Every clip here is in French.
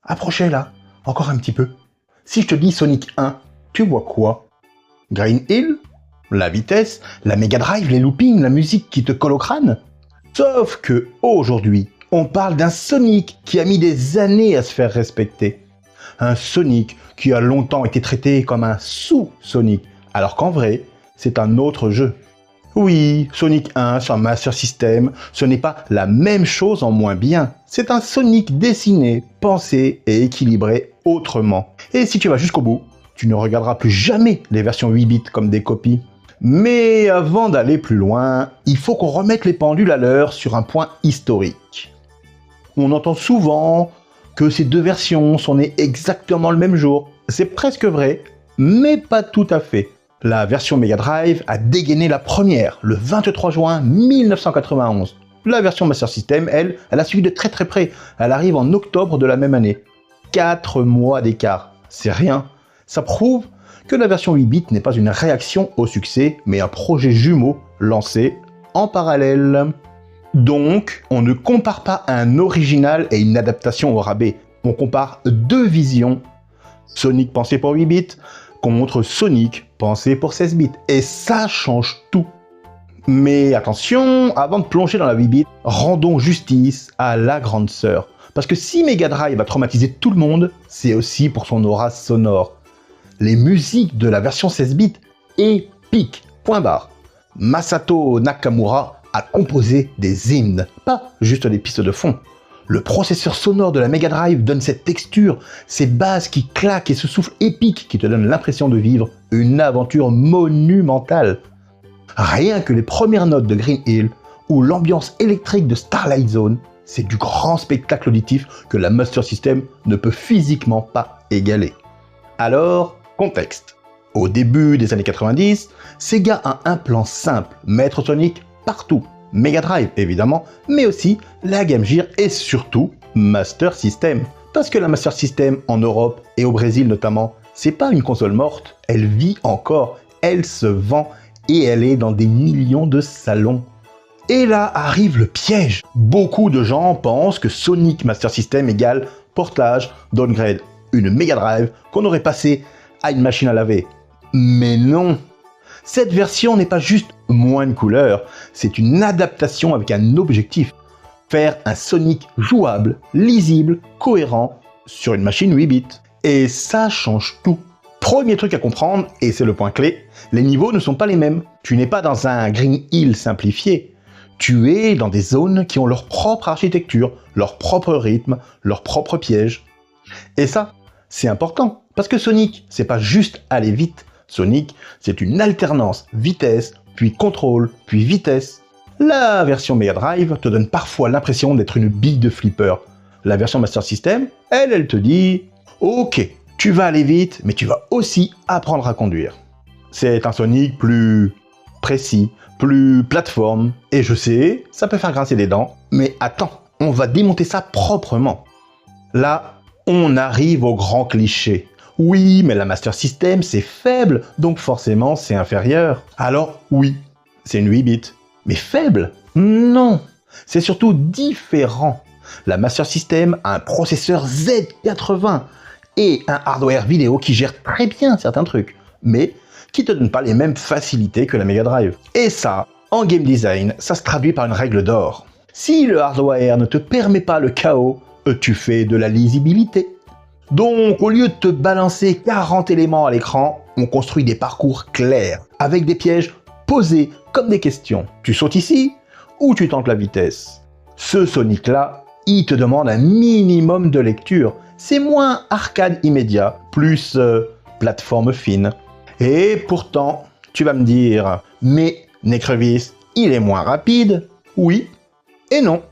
Approchez là, encore un petit peu. Si je te dis Sonic 1, tu vois quoi? Green Hill? La vitesse, la Mega Drive, les loopings, la musique qui te colle au crâne? Sauf que, aujourd'hui, on parle d'un Sonic qui a mis des années à se faire respecter. Un Sonic qui a longtemps été traité comme un sous-Sonic, alors qu'en vrai, c'est un autre jeu. Oui, Sonic 1 sur Master System, ce n'est pas la même chose en moins bien. C'est un Sonic dessiné, pensé et équilibré autrement. Et si tu vas jusqu'au bout, tu ne regarderas plus jamais les versions 8 bits comme des copies. Mais avant d'aller plus loin, il faut qu'on remette les pendules à l'heure sur un point historique. On entend souvent que ces deux versions sont nées exactement le même jour. C'est presque vrai, mais pas tout à fait. La version Mega Drive a dégainé la première, le 23 juin 1991. La version Master System, elle a suivi de très près. Elle arrive en octobre de la même année. 4 mois d'écart. C'est rien. Ça prouve que la version 8 bits n'est pas une réaction au succès, mais un projet jumeau lancé en parallèle. Donc, on ne compare pas un original et une adaptation au rabais. On compare deux visions. Sonic pensé pour 8 bits contre Sonic pensé pour 16 bits. Et ça change tout. Mais attention, avant de plonger dans la 8 bits, rendons justice à la grande sœur. Parce que si Mega Drive a traumatisé tout le monde, c'est aussi pour son aura sonore. Les musiques de la version 16 bits, épiques, point barre. Masato Nakamura a composé des hymnes, pas juste des pistes de fond. Le processeur sonore de la Mega Drive donne cette texture, ces basses qui claquent et ce souffle épique qui te donne l'impression de vivre une aventure monumentale. Rien que les premières notes de Green Hill ou l'ambiance électrique de Starlight Zone, c'est du grand spectacle auditif que la Master System ne peut physiquement pas égaler. Alors, contexte. Au début des années 90, Sega a un plan simple, mettre Sonic partout. Mega Drive évidemment, mais aussi la Game Gear et surtout Master System. Parce que la Master System en Europe et au Brésil notamment, c'est pas une console morte, elle vit encore, elle se vend et elle est dans des millions de salons. Et là arrive le piège. Beaucoup de gens pensent que Sonic Master System égale portage, downgrade, une Mega Drive qu'on aurait passé à une machine à laver. Mais non! Cette version n'est pas juste moins de couleurs, c'est une adaptation avec un objectif. Faire un Sonic jouable, lisible, cohérent sur une machine 8 bits. Et ça change tout. Premier truc à comprendre, et c'est le point clé, les niveaux ne sont pas les mêmes. Tu n'es pas dans un Green Hill simplifié. Tu es dans des zones qui ont leur propre architecture, leur propre rythme, leur propre piège. Et ça, c'est important, parce que Sonic, c'est pas juste aller vite. Sonic, c'est une alternance vitesse, puis contrôle, puis vitesse. La version Mega Drive te donne parfois l'impression d'être une bille de flipper. La version Master System, elle te dit « Ok, tu vas aller vite, mais tu vas aussi apprendre à conduire. » C'est un Sonic plus précis, plus plateforme, et je sais, ça peut faire grincer des dents, mais attends, on va démonter ça proprement. Là, on arrive au grand cliché. Oui, mais la Master System, c'est faible, donc forcément, c'est inférieur. Alors, oui, c'est une 8 bits. Mais faible? Non, c'est surtout différent. La Master System a un processeur Z80 et un hardware vidéo qui gère très bien certains trucs, mais qui ne te donne pas les mêmes facilités que la Mega Drive. Et ça, en game design, ça se traduit par une règle d'or. Si le hardware ne te permet pas le chaos, tu fais de la lisibilité. Donc, au lieu de te balancer 40 éléments à l'écran, on construit des parcours clairs, avec des pièges posés comme des questions. Tu sautes ici, ou tu tentes la vitesse. Ce Sonic-là, il te demande un minimum de lecture. C'est moins arcade immédiat, plus plateforme fine. Et pourtant, tu vas me dire, mais Necrevis, il est moins rapide? Oui et non.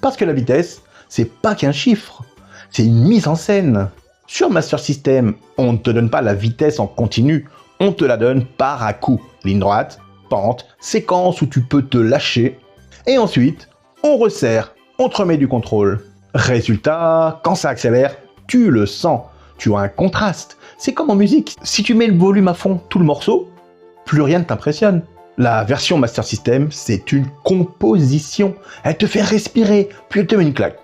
Parce que la vitesse, c'est pas qu'un chiffre. C'est une mise en scène. Sur Master System, on ne te donne pas la vitesse en continu, on te la donne par à coup. Ligne droite, pente, séquence où tu peux te lâcher. Et ensuite, on resserre, on te remet du contrôle. Résultat, quand ça accélère, tu le sens. Tu as un contraste. C'est comme en musique. Si tu mets le volume à fond, tout le morceau, plus rien ne t'impressionne. La version Master System, c'est une composition. Elle te fait respirer, puis elle te met une claque.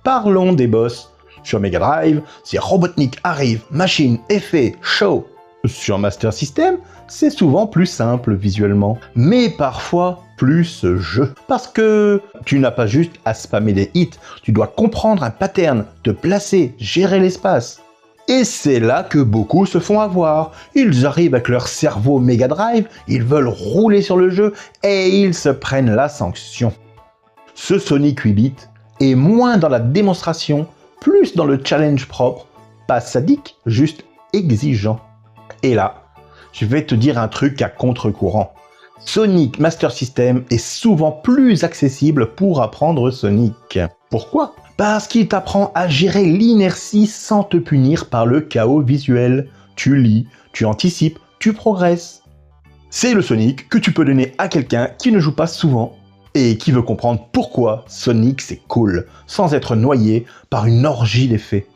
Parlons des boss. Sur Mega Drive, c'est Robotnik arrive, machine, effet, show. Sur Master System, c'est souvent plus simple visuellement, mais parfois plus jeu. Parce que tu n'as pas juste à spammer des hits, tu dois comprendre un pattern, te placer, gérer l'espace. Et c'est là que beaucoup se font avoir. Ils arrivent avec leur cerveau Mega Drive, ils veulent rouler sur le jeu et ils se prennent la sanction. Ce Sonic 8 bits est moins dans la démonstration, plus dans le challenge propre, pas sadique, juste exigeant. Et là, je vais te dire un truc à contre-courant. Sonic Master System est souvent plus accessible pour apprendre Sonic. Pourquoi ? Parce qu'il t'apprend à gérer l'inertie sans te punir par le chaos visuel. Tu lis, tu anticipes, tu progresses. C'est le Sonic que tu peux donner à quelqu'un qui ne joue pas souvent et qui veut comprendre pourquoi Sonic c'est cool, sans être noyé par une orgie d'effets.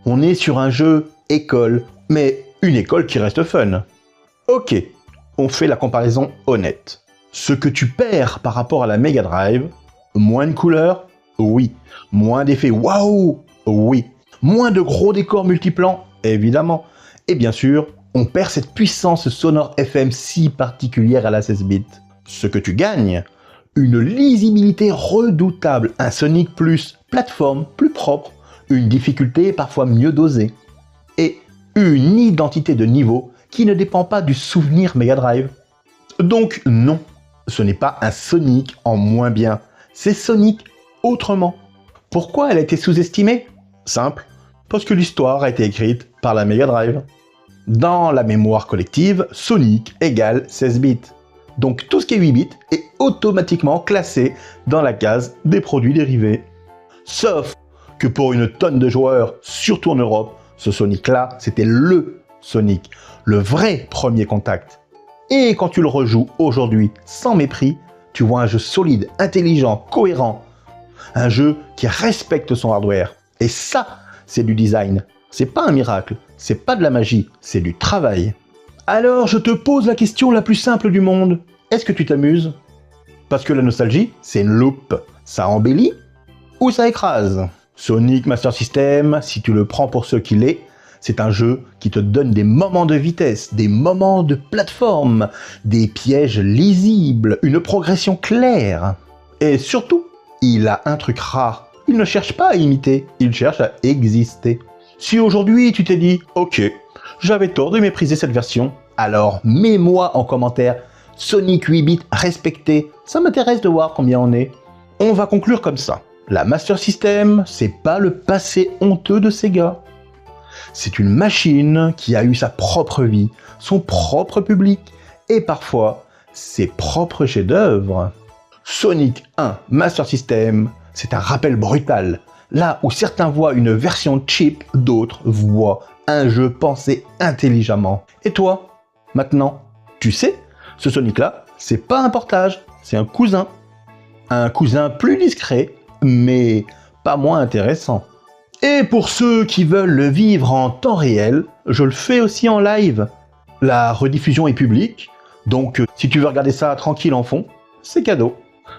On est sur un jeu école, mais une école qui reste fun. Ok, on fait la comparaison honnête. Ce que tu perds par rapport à la Mega Drive, moins de couleurs, oui. Moins d'effets waouh, oui. Moins de gros décors multiplans, évidemment. Et bien sûr, on perd cette puissance sonore FM si particulière à la 16 bits. Ce que tu gagnes, une lisibilité redoutable, un Sonic plus plateforme plus propre, une difficulté parfois mieux dosée. Et une identité de niveau qui ne dépend pas du souvenir Mega Drive. Donc non, ce n'est pas un Sonic en moins bien, c'est Sonic autrement. Pourquoi elle a été sous-estimée ? Simple, parce que l'histoire a été écrite par la Mega Drive. Dans la mémoire collective, Sonic égale 16 bits. Donc tout ce qui est 8 bits est automatiquement classé dans la case des produits dérivés. Sauf que pour une tonne de joueurs, surtout en Europe, ce Sonic-là, c'était le Sonic, le vrai premier contact. Et quand tu le rejoues aujourd'hui sans mépris, tu vois un jeu solide, intelligent, cohérent. Un jeu qui respecte son hardware. Et ça, c'est du design. C'est pas un miracle, c'est pas de la magie, c'est du travail. Alors je te pose la question la plus simple du monde. Est-ce que tu t'amuses ? Parce que la nostalgie, c'est une loupe. Ça embellit ou ça écrase ? Sonic Master System, si tu le prends pour ce qu'il est, c'est un jeu qui te donne des moments de vitesse, des moments de plateforme, des pièges lisibles, une progression claire. Et surtout, il a un truc rare. Il ne cherche pas à imiter, il cherche à exister. Si aujourd'hui tu t'es dit « Ok, j'avais tort de mépriser cette version », alors mets-moi en commentaire « Sonic 8 bits respecté », ça m'intéresse de voir combien on est. On va conclure comme ça. La Master System, c'est pas le passé honteux de Sega. C'est une machine qui a eu sa propre vie, son propre public et parfois ses propres chefs-d'œuvre. Sonic 1 Master System, c'est un rappel brutal. Là où certains voient une version cheap, d'autres voient un jeu pensé intelligemment. Et toi, maintenant, tu sais, ce Sonic-là, c'est pas un portage, c'est un cousin. Un cousin plus discret, mais pas moins intéressant. Et pour ceux qui veulent le vivre en temps réel, je le fais aussi en live. La rediffusion est publique, donc si tu veux regarder ça tranquille en fond, c'est cadeau.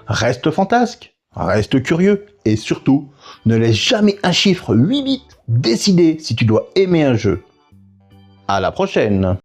Reste fantasque, reste curieux, et surtout, ne laisse jamais un chiffre 8 bits décider si tu dois aimer un jeu. À la prochaine!